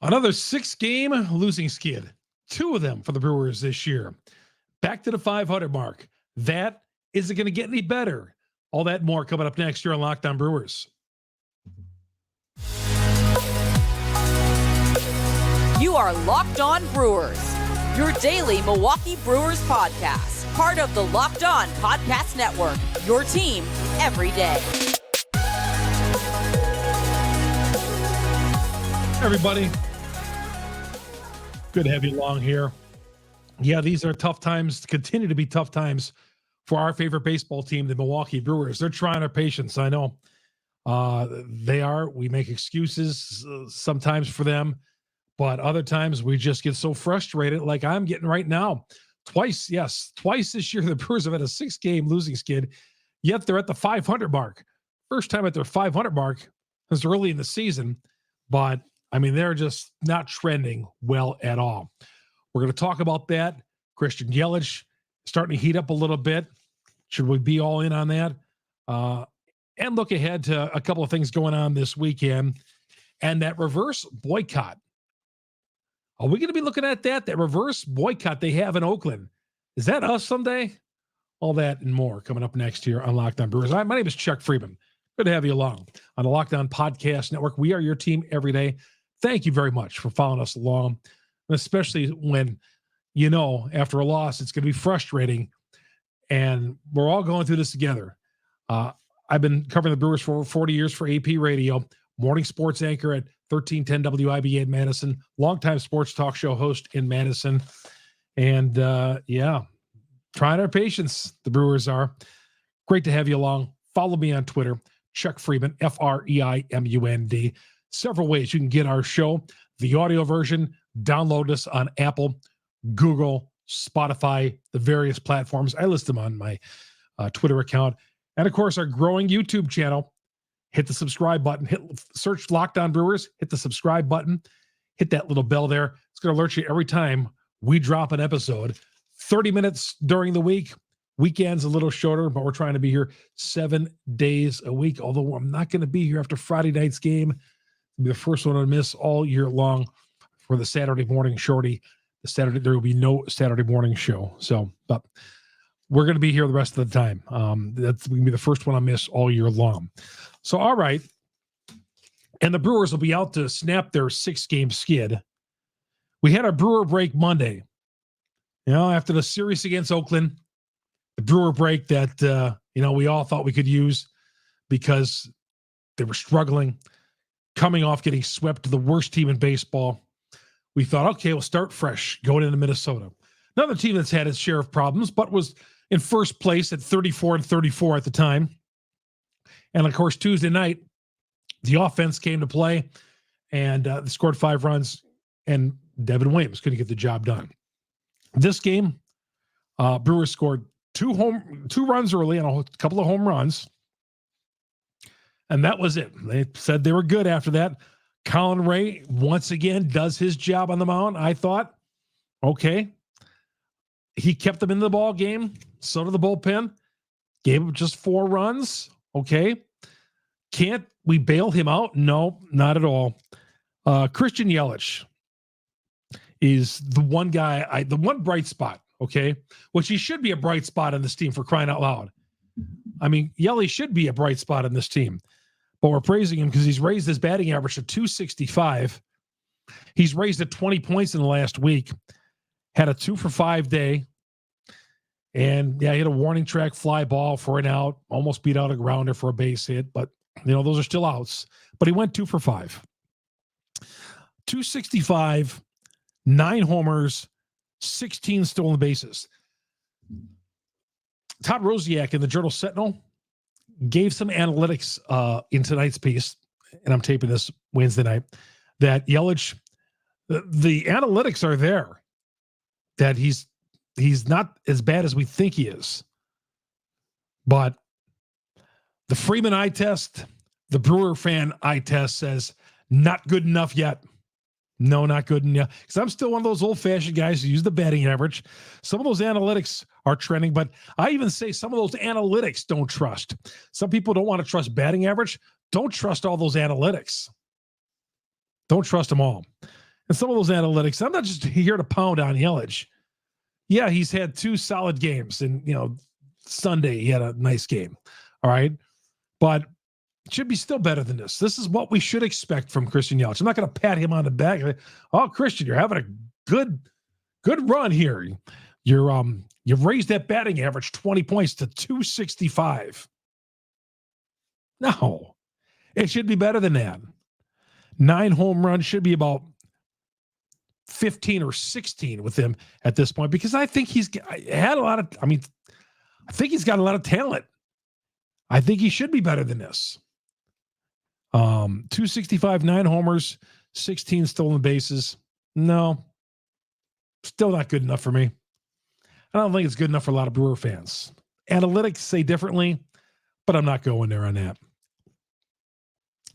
Another 6-game losing skid. 2 of them for the Brewers this year. Back to the 500 mark. That isn't going to get any better. All that more coming up next year on Locked On Brewers. You are Locked On Brewers, your daily Milwaukee Brewers podcast. Part of the Locked On Podcast Network, your team every day. Everybody, good to have you along here. Yeah, these are tough times, continue to be tough times for our favorite baseball team, the Milwaukee Brewers. They're trying our patience, I know. They are. We make excuses sometimes for them, but other times we just get so frustrated like I'm getting right now. Twice this year, the Brewers have had a 6-game losing skid, yet they're at the 500 mark. First time at their 500 mark since early in the season, but I mean, they're just not trending well at all. We're going to talk about that. Christian Yelich starting to heat up a little bit. Should we be all in on that? And look ahead to a couple of things going on this weekend. And that reverse boycott. Are we going to be looking at that? That reverse boycott they have in Oakland. Is that us someday? All that and more coming up next here on Locked On Brewers. My name is Chuck Freeman. Good to have you along on the Locked On Podcast Network. We are your team every day. Thank you very much for following us along, especially when, after a loss, it's going to be frustrating, and we're all going through this together. I've been covering the Brewers for over 40 years for AP Radio, morning sports anchor at 1310 WIBA in Madison, longtime sports talk show host in Madison, and trying our patience, the Brewers are. Great to have you along. Follow me on Twitter, Chuck Freeman, FREIMUND. Several ways you can get our show. The audio version, download us on Apple, Google, Spotify, the various platforms. I list them on my Twitter account. And, of course, our growing YouTube channel. Hit the subscribe button. Search Locked On Brewers. Hit the subscribe button. Hit that little bell there. It's going to alert you every time we drop an episode. 30 minutes during the week. Weekends a little shorter, but we're trying to be here 7 days a week, although I'm not going to be here after Friday night's game. Be the first one to miss all year long for the Saturday morning shorty. There will be no Saturday morning show. So, but we're going to be here the rest of the time. That's going to be the first one I miss all year long. So, all right. And the Brewers will be out to snap their 6-game skid. We had a Brewer break Monday. After the series against Oakland, the Brewer break that, we all thought we could use because they were struggling, coming off getting swept to the worst team in baseball. We thought, okay, we'll start fresh going into Minnesota. Another team that's had its share of problems, but was in first place at 34-34 at the time. And, of course, Tuesday night, the offense came to play, and they scored 5 runs, and Devin Williams couldn't get the job done. This game, Brewers scored 2 runs early and a couple of home runs. And that was it. They said they were good after that. Colin Ray, once again, does his job on the mound. I thought, okay. He kept them in the ball game. So did the bullpen. Gave him just 4 runs. Okay. Can't we bail him out? No, not at all. Christian Yelich is the one guy, the one bright spot, okay? Which he should be a bright spot in this team, for crying out loud. I mean, Yelich should be a bright spot in this team. But we're praising him because he's raised his batting average to 265. He's raised it 20 points in the last week. Had a 2-for-5 day. And, he had a warning track fly ball for an out. Almost beat out a grounder for a base hit. But, those are still outs. But he went 2-for-5. 265, 9 homers, 16 stolen bases. Todd Rosiak in the Journal Sentinel gave some analytics in tonight's piece, and I'm taping this Wednesday night, that Yelich, the analytics are there, that he's not as bad as we think he is. But the Freeman eye test, the Brewer fan eye test says, not good enough yet. No, not good enough. Because I'm still one of those old-fashioned guys who use the batting average. Some of those analytics are trending, but I even say some of those analytics don't trust. Some people don't want to trust batting average. Don't trust all those analytics. Don't trust them all. And some of those analytics, I'm not just here to pound on Yelich. Yeah, he's had 2 solid games. And, Sunday he had a nice game. All right. But it should be still better than this. This is what we should expect from Christian Yelich. I'm not going to pat him on the back. Oh, Christian, you're having a good run here. You've raised that batting average 20 points to 265. No, it should be better than that. 9 home runs should be about 15 or 16 with him at this point, because I think he's got a lot of talent. I think he should be better than this. 265, 9 homers, 16 stolen bases. No, still not good enough for me. I don't think it's good enough for a lot of Brewer fans. Analytics say differently, but I'm not going there on that.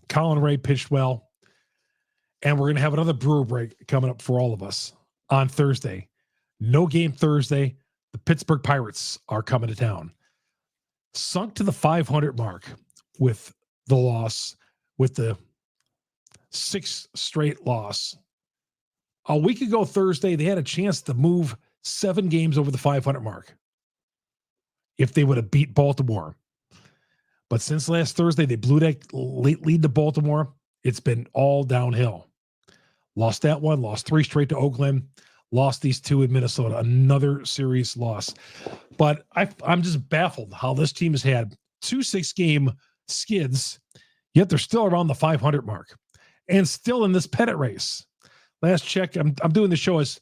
Colin Ray pitched well, and we're going to have another Brewer break coming up for all of us on Thursday. No game Thursday. The Pittsburgh Pirates are coming to town. Sunk to the 500 mark with the loss, with the 6th straight loss. A week ago Thursday, they had a chance to move 7 games over the 500 mark if they would have beat Baltimore. But since last Thursday, they blew that late lead to Baltimore. It's been all downhill. Lost that one, lost 3 straight to Oakland, lost these 2 in Minnesota, another serious loss. But I'm just baffled how this team has had 2 6-game skids, yet they're still around the 500 mark and still in this pennant race. Last check, I'm doing the show as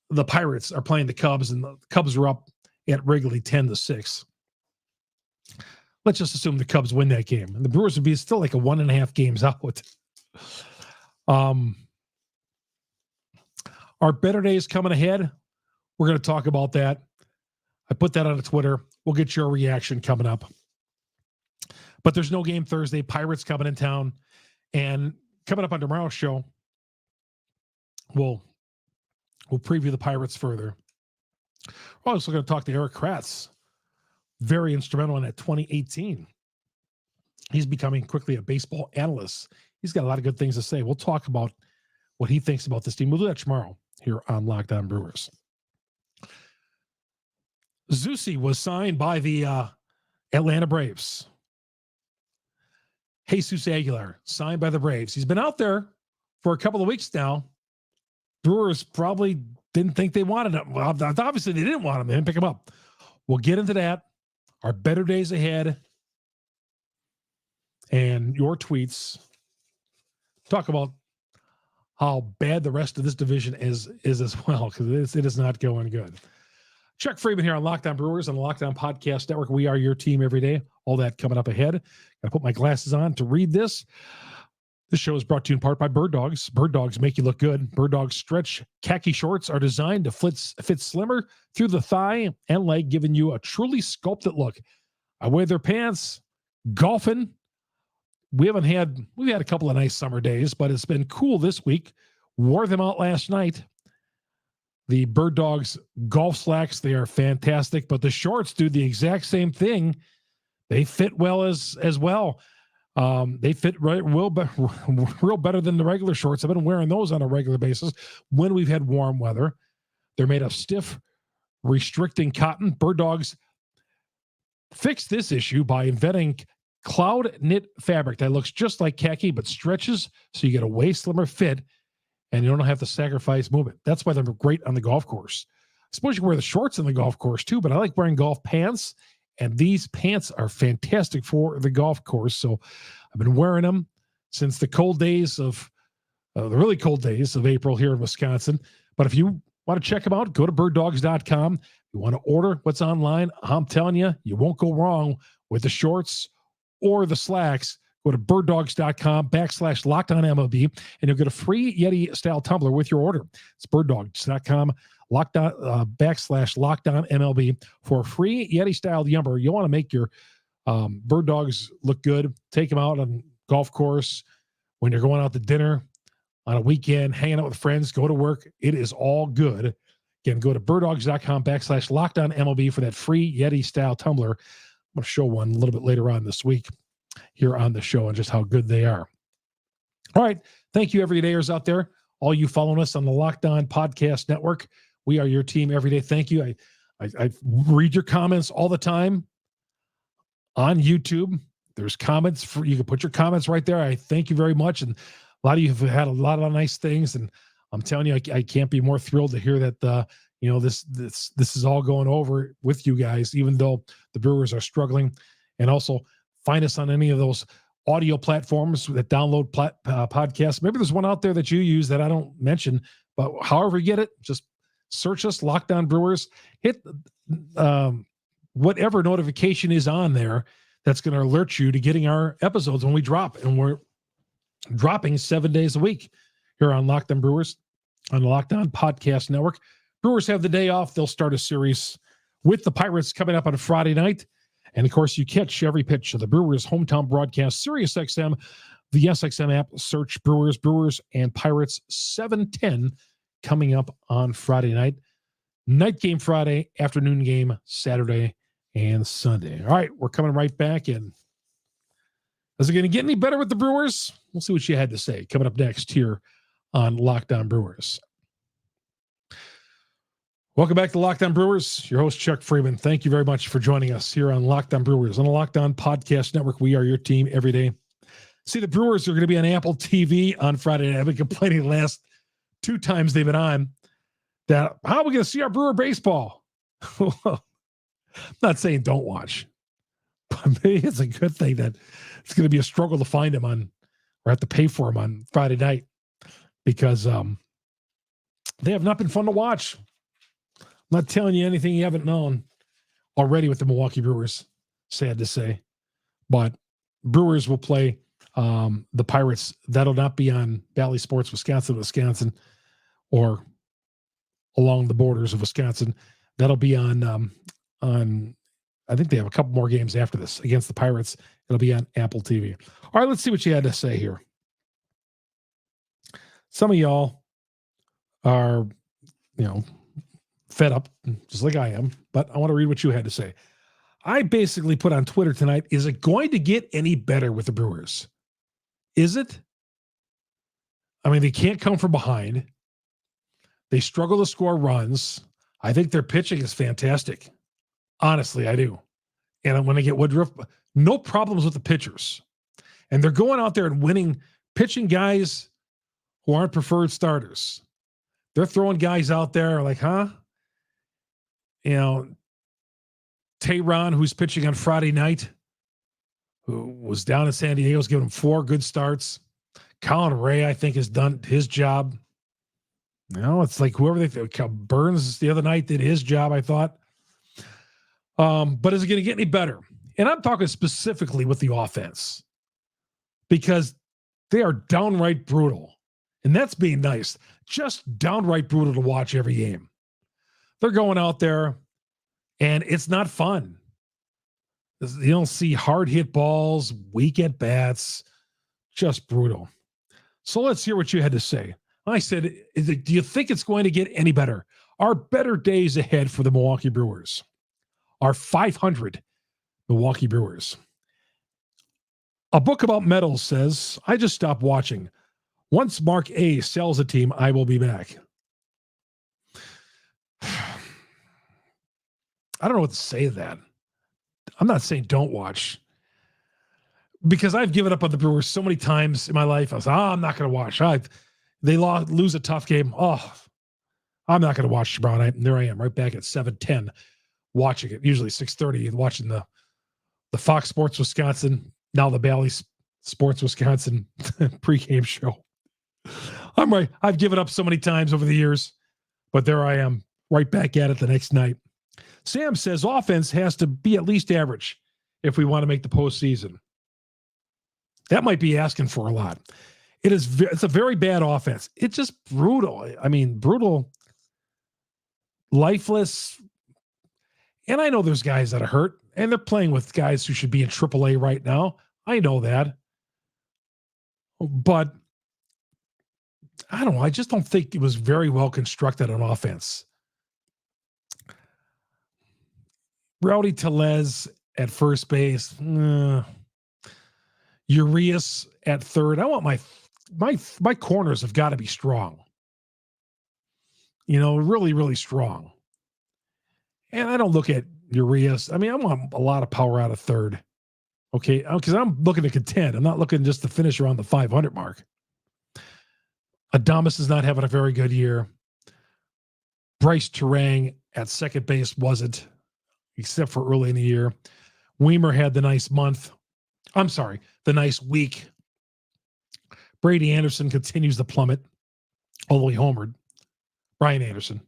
the Pirates are playing the Cubs, and the Cubs are up at Wrigley 10-6. Let's just assume the Cubs win that game, and the Brewers would be still like a 1.5 games out. Our better days coming ahead. We're going to talk about that. I put that on the Twitter. We'll get your reaction coming up. But there's no game Thursday. Pirates coming in town. And coming up on tomorrow's show, we'll preview the Pirates further. We're also going to talk to Eric Kratz. Very instrumental in that 2018. He's becoming quickly a baseball analyst. He's got a lot of good things to say. We'll talk about what he thinks about this team. We'll do that tomorrow here on Locked On Brewers. Zusi was signed by the Atlanta Braves. Jesus Aquilar signed by the Braves. He's been out there for a couple of weeks now. Brewers probably didn't think they wanted him. Well, obviously they didn't want him. They didn't pick him up. We'll get into that. Our better days ahead. And your tweets. Talk about how bad the rest of this division is as well, because it is not going good. Chuck Freeman here on Locked On Brewers on the Locked On Podcast Network. We are your team every day. All that coming up ahead. Got to put my glasses on to read this. This show is brought to you in part by Birddogs. Birddogs make you look good. Birddogs stretch khaki shorts are designed to fit slimmer through the thigh and leg, giving you a truly sculpted look. I wear their pants. Golfing. We've had a couple of nice summer days, but it's been cool this week. Wore them out last night. The Birddogs golf slacks, they are fantastic, but the shorts do the exact same thing. They fit well as well. They fit real better than the regular shorts. I've been wearing those on a regular basis when we've had warm weather. They're made of stiff, restricting cotton. Birddogs fixed this issue by inventing cloud knit fabric that looks just like khaki but stretches so you get a way slimmer fit and you don't have to sacrifice movement. That's why they're great on the golf course. I suppose you wear the shorts on the golf course too, but I like wearing golf pants, and these pants are fantastic for the golf course. So I've been wearing them since the cold days of the really cold days of April here in Wisconsin. But if you want to check them out, go to birddogs.com. You want to order what's online, I'm telling you, you won't go wrong with the shorts or the slacks. Go to birddogs.com/LockedOnMLB, and you'll get a free Yeti-style tumbler with your order. It's birddogs.com /LockedOnMLB for a free Yeti-style tumbler. You want to make your bird dogs look good. Take them out on golf course when you're going out to dinner on a weekend, hanging out with friends, go to work. It is all good. Again, go to birddogs.com /LockedOnMLB for that free Yeti-style tumbler. I'm going to show one a little bit later on this week here on the show and just how good they are. All right. Thank you, everydayers out there. all you following us on the Locked On Podcast Network. We are your team every day. Thank you. I read your comments all the time on YouTube. There's comments you can put your comments right there. I thank you very much. And a lot of you have had a lot of nice things. And I'm telling you, I can't be more thrilled to hear that, this is all going over with you guys, even though the Brewers are struggling. And also find us on any of those audio platforms that download podcasts. Maybe there's one out there that you use that I don't mention, but however you get it, just search us, Locked On Brewers. Hit whatever notification is on there that's going to alert you to getting our episodes when we drop. And we're dropping 7 days a week here on Locked On Brewers on the Locked On Podcast Network. Brewers have the day off. They'll start a series with the Pirates coming up on Friday night. And, of course, you catch every pitch of the Brewers' hometown broadcast, Sirius XM, the SXM app, search Brewers, and Pirates 7:10 coming up on Friday night. Night game Friday, afternoon game Saturday and Sunday. All right, we're coming right back in. Is it going to get any better with the Brewers? We'll see what you had to say coming up next here on Locked On Brewers. Welcome back to Locked On Brewers. Your host, Chuck Freeman. Thank you very much for joining us here on Locked On Brewers. On the Locked On Podcast Network, we are your team every day. See, the Brewers are going to be on Apple TV on Friday night. I've been complaining the last 2 times they've been on that, how are we going to see our Brewer baseball? I'm not saying don't watch, but maybe it's a good thing that it's going to be a struggle to find them on, or have to pay for them on Friday night, because they have not been fun to watch. I'm not telling you anything you haven't known already with the Milwaukee Brewers, sad to say. But Brewers will play the Pirates. That'll not be on Valley Sports, Wisconsin, or along the borders of Wisconsin. That'll be on I think they have a couple more games after this against the Pirates. It'll be on Apple TV. All right, let's see what you had to say here. Some of y'all are, fed up, just like I am, but I want to read what you had to say. I basically put on Twitter tonight, is it going to get any better with the Brewers? Is it? I mean, they can't come from behind. They struggle to score runs. I think their pitching is fantastic. Honestly, I do. And when I get Woodruff, no problems with the pitchers. And they're going out there and winning, pitching guys who aren't preferred starters. They're throwing guys out there like, Tehran, who's pitching on Friday night, who was down in San Diego, is giving him 4 good starts. Colin Ray, I think, has done his job. It's like whoever Burns the other night did his job, I thought. But is it going to get any better? And I'm talking specifically with the offense, because they are downright brutal. And that's being nice. Just downright brutal to watch every game. They're going out there, and it's not fun. You don't see hard hit balls, weak at bats, just brutal. So let's hear what you had to say. I said, do you think it's going to get any better? Are better days ahead for the Milwaukee Brewers? Are 500 Milwaukee Brewers? A book about metals says, I just stopped watching. Once Mark A sells a team, I will be back. I don't know what to say to that. I'm not saying don't watch, because I've given up on the Brewers so many times in my life. I was I'm not going to watch. They lose a tough game. I'm not going to watch tomorrow night. And there I am, right back at 7:10, watching it. Usually 6:30, watching the Fox Sports Wisconsin, now the Valley Sports Wisconsin pregame show. I'm right. I've given up so many times over the years, but there I am, right back at it the next night. Sam says offense has to be at least average if we want to make the postseason. That might be asking for a lot. It's a very bad offense. It's just brutal. I mean, brutal, lifeless. And I know there's guys that are hurt, and they're playing with guys who should be in AAA right now. I know that. But I don't know. I just don't think it was very well constructed on offense. Rowdy Tellez at first base. Urias at third. I want my corners have got to be strong. really, really strong. And I don't look at Urias. I mean, I want a lot of power out of third. Okay, because I'm looking to contend. I'm not looking just to finish around the 500 mark. Adames is not having a very good year. Bryce Terang at second base wasn't, except for early in the year. Weimer had the nice month. I'm sorry, the nice week. Brady Anderson continues to plummet, although he homered. Brian Anderson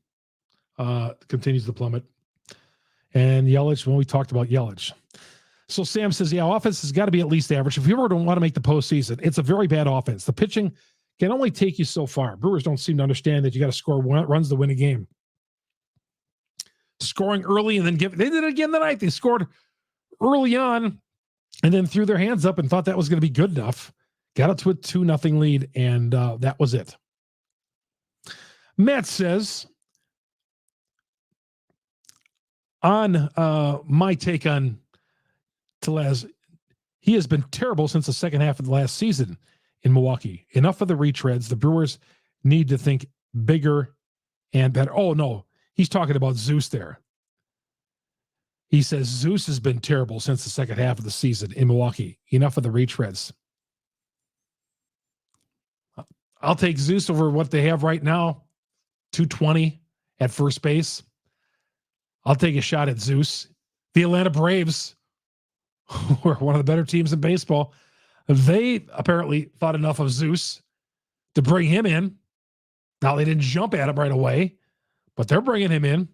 continues to plummet. And Yelich, well, we talked about Yelich. So Sam says, yeah, offense has got to be at least average. If you ever don't want to make the postseason, it's a very bad offense. The pitching can only take you so far. Brewers don't seem to understand that you got to score runs to win a game. Scoring early and then they did it again tonight. They scored early on and then threw their hands up and thought that was going to be good enough. Got it to a 2-0 lead, and that was it. Matt says, on my take on Tellez, he has been terrible since the second half of the last season in Milwaukee. Enough of the retreads. The Brewers need to think bigger and better. Oh, no. He's talking about Zeus there. He says Zeus has been terrible since the second half of the season in Milwaukee. Enough of the retreads. I'll take Zeus over what they have right now, 220 at first base. I'll take a shot at Zeus. The Atlanta Braves, who are one of the better teams in baseball, they apparently thought enough of Zeus to bring him in. Now, they didn't jump at him right away, but they're bringing him in.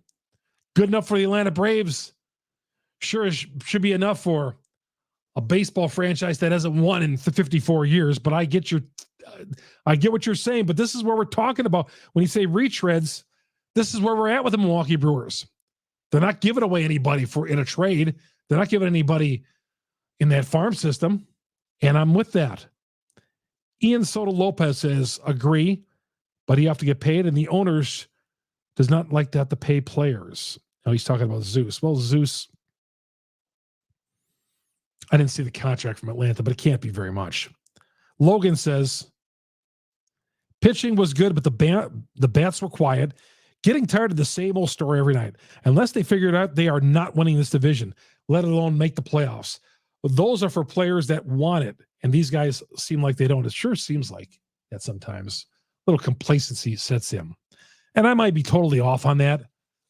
Good enough for the Atlanta Braves. Sure should be enough for a baseball franchise that hasn't won in 54 years, but I get what you're saying, but this is where we're talking about. When you say retreads, this is where we're at with the Milwaukee Brewers. They're not giving away anybody in a trade. They're not giving anybody in that farm system, and I'm with that. Ian Soto Lopez says, agree, but you have to get paid, and the owners does not like to have to pay players. Now he's talking about Zeus. Well, Zeus, I didn't see the contract from Atlanta, but it can't be very much. Logan says, pitching was good, but the bats were quiet. Getting tired of the same old story every night. Unless they figured out they are not winning this division, let alone make the playoffs. But those are for players that want it, and these guys seem like they don't. It sure seems like that sometimes. A little complacency sets in. And I might be totally off on that,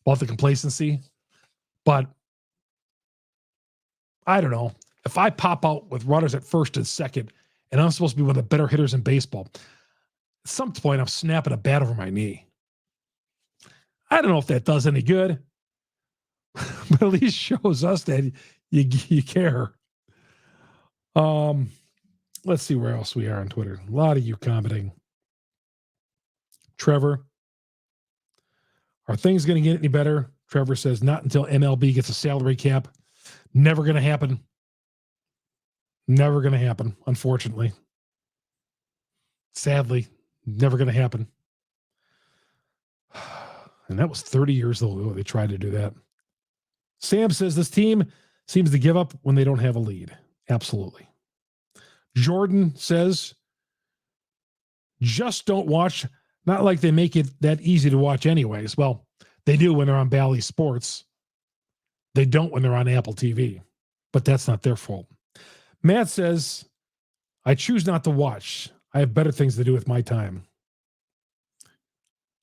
about the complacency, but I don't know. If I pop out with runners at first and second, and I'm supposed to be one of the better hitters in baseball, at some point I'm snapping a bat over my knee. I don't know if that does any good, but at least shows us that you care. Let's see where else we are on Twitter. A lot of you commenting. Trevor, are things going to get any better? Trevor says, not until MLB gets a salary cap. Never going to happen. Never going to happen, unfortunately. Sadly, never going to happen. And that was 30 years ago they tried to do that. Sam says this team seems to give up when they don't have a lead. Absolutely. Jordan says, just don't watch. Not like they make it that easy to watch anyways. Well, they do when they're on Bally Sports. They don't when they're on Apple TV. But that's not their fault. Matt says, I choose not to watch. I have better things to do with my time.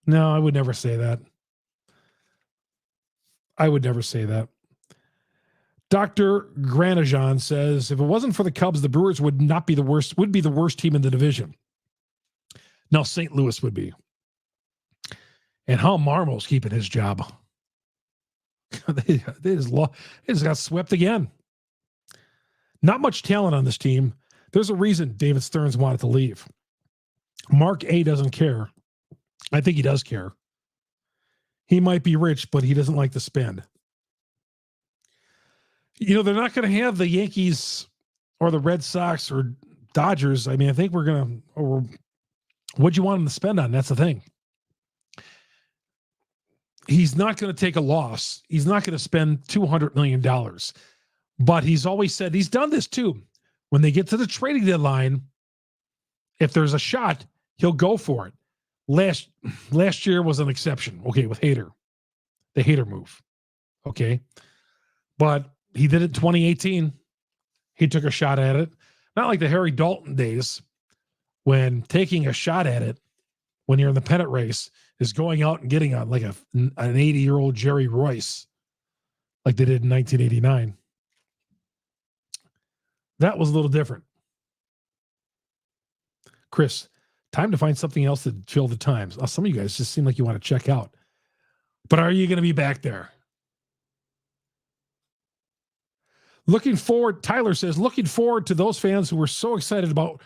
No, I would never say that. I would never say that. Dr. Granajan says, if it wasn't for the Cubs, the Brewers would be the worst team in the division. Now St. Louis would be. And Hal Marmo's keeping his job. they just got swept again. Not much talent on this team. There's a reason David Stearns wanted to leave. Mark A. doesn't care. I think he does care. He might be rich, but he doesn't like to spend. They're not going to have the Yankees or the Red Sox or Dodgers. I mean, I think what'd you want him to spend on? That's the thing. He's not going to take a loss. He's not going to spend $200 million. But he's always said, he's done this too. When they get to the trading deadline, if there's a shot, he'll go for it. Last year was an exception. Okay, with the Hader move. Okay, but he did it in 2018. He took a shot at it. Not like the Harry Dalton days when taking a shot at it when you're in the pennant race is going out and getting an 80-year-old Jerry Royce like they did in 1989. That was a little different. Chris, time to find something else to fill the times. Oh, some of you guys just seem like you want to check out. But are you going to be back there? Looking forward, Tyler says, looking forward to those fans who were so excited about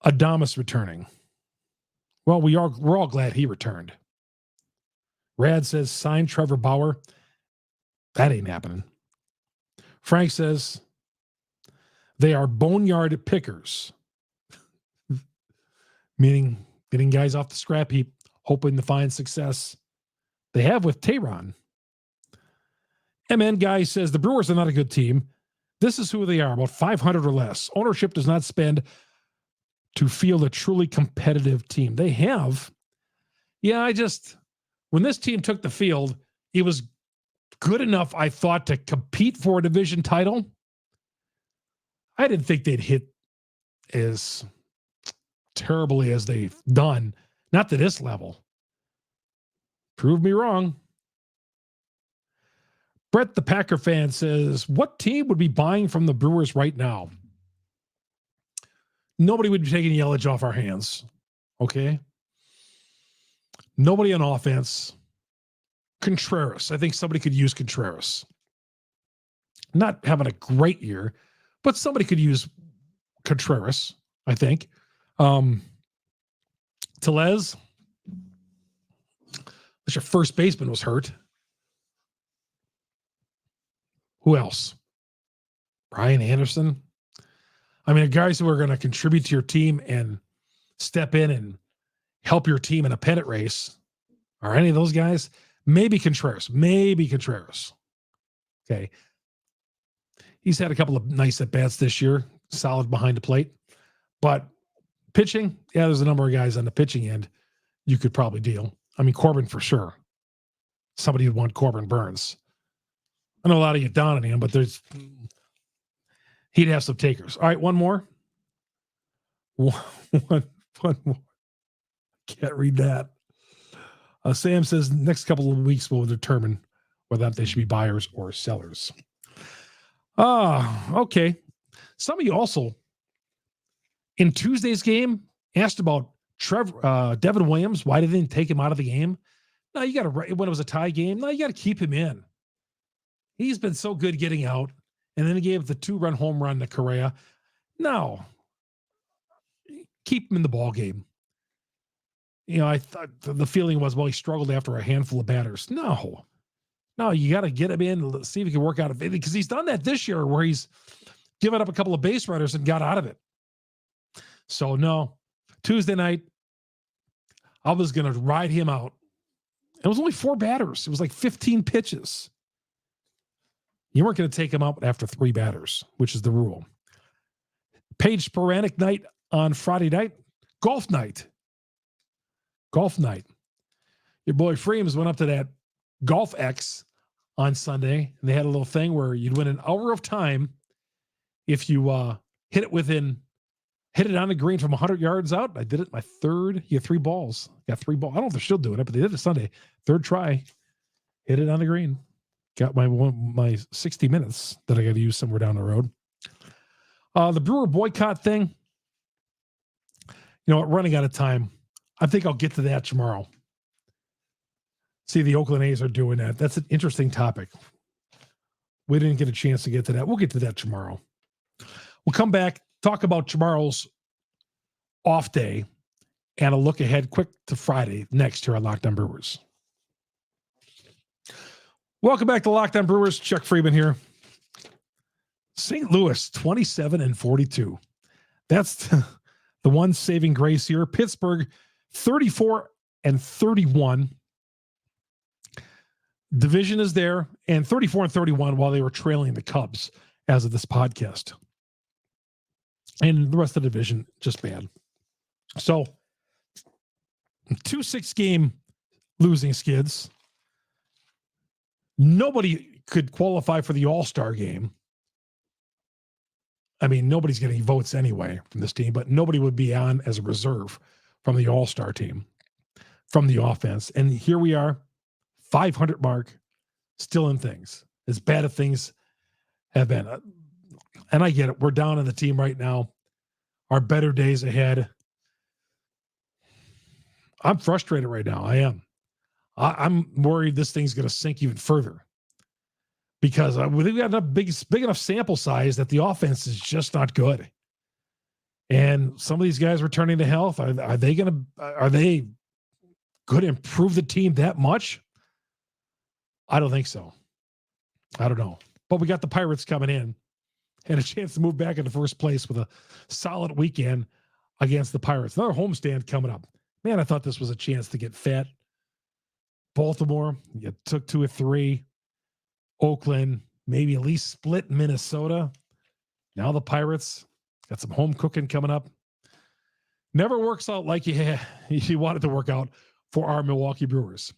Adames returning. Well, we're all glad he returned. Rad says, sign Trevor Bauer. That ain't happening. Frank says, they are boneyard pickers. Meaning getting guys off the scrap heap, hoping to find success. They have with Tehran. MN Guy says, the Brewers are not a good team. This is who they are, about 500 or less. Ownership does not spend to field a truly competitive team. They have. Yeah, when this team took the field, it was good enough, I thought, to compete for a division title. I didn't think they'd hit as terribly as they've done. Not to this level. Prove me wrong. Brett, the Packer fan, says, what team would be buying from the Brewers right now? Nobody would be taking Yelich off our hands. Okay? Nobody on offense. Contreras. I think somebody could use Contreras. Not having a great year, but somebody could use Contreras, I think. Tellez. Your first baseman was hurt. Who else? Brian Anderson. I mean, guys who are going to contribute to your team and step in and help your team in a pennant race. Are any of those guys? Maybe Contreras. Okay. He's had a couple of nice at-bats this year. Solid behind the plate. But pitching, yeah, there's a number of guys on the pitching end you could probably deal. I mean, Corbin for sure. Somebody would want Corbin Burns. I know a lot of you down on him, but he'd have some takers. All right, one more. One more. Can't read that. Sam says next couple of weeks will determine whether they should be buyers or sellers. Okay. Some of you also in Tuesday's game asked about Devin Williams. Why did they take him out of the game? No, you got to, when it was a tie game, no, you got to keep him in. He's been so good getting out. And then he gave the 2-run home run to Correa. No. Keep him in the ball game. You know, I thought the feeling was, well, he struggled after a handful of batters. No, you got to get him in, see if he can work out of it. Because he's done that this year where he's given up a couple of base runners and got out of it. So, no. Tuesday night, I was going to ride him out. It was only 4 batters. It was like 15 pitches. You weren't going to take him out after 3 batters, which is the rule. Page sporadic night on Friday night. Golf night. Your boy Freems went up to that Golf X on Sunday, and they had a little thing where you'd win an hour of time if you hit it on the green from 100 yards out. I did it my third. You had 3 balls. Got 3 balls. I don't know if they're still doing it, but they did it Sunday. 3rd try. Hit it on the green. Got my 60 minutes that I got to use somewhere down the road. The Brewer boycott thing. You know what? Running out of time. I think I'll get to that tomorrow. See, the Oakland A's are doing that. That's an interesting topic. We didn't get a chance to get to that. We'll get to that tomorrow. We'll come back, talk about tomorrow's off day, and a look ahead quick to Friday next here on Locked On Brewers. Welcome back to Locked On Brewers. Chuck Freeman here. St. Louis, 27-42. That's the one saving grace here. Pittsburgh, 34-31. Division is there, and 34-31 while they were trailing the Cubs as of this podcast. And the rest of the division, just bad. So 2 6-game losing skids. Nobody could qualify for the All-Star game. I mean, nobody's getting votes anyway from this team, but nobody would be on as a reserve from the All-Star team, from the offense. And here we are, 500 mark, still in things. As bad as things have been. And I get it. We're down on the team right now. Our better days ahead. I'm frustrated right now. I am. I'm worried this thing's going to sink even further because we've got a big enough sample size that the offense is just not good. And some of these guys returning to health, are they going to improve the team that much? I don't think so. I don't know. But we got the Pirates coming in and a chance to move back into first place with a solid weekend against the Pirates. Another homestand coming up. Man, I thought this was a chance to get fat. Baltimore, you took 2 or 3. Oakland, maybe at least split Minnesota. Now the Pirates got some home cooking coming up. Never works out like you wanted to work out for our Milwaukee Brewers.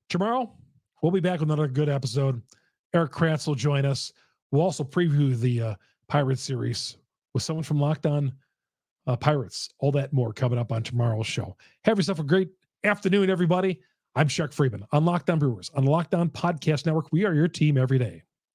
Tomorrow, we'll be back with another good episode. Eric Kratz will join us. We'll also preview the Pirates series with someone from Locked On Pirates. All that more coming up on tomorrow's show. Have yourself a great afternoon, everybody. I'm Chuck Freeman on Locked On Brewers on the Locked On Podcast Network. We are your team every day.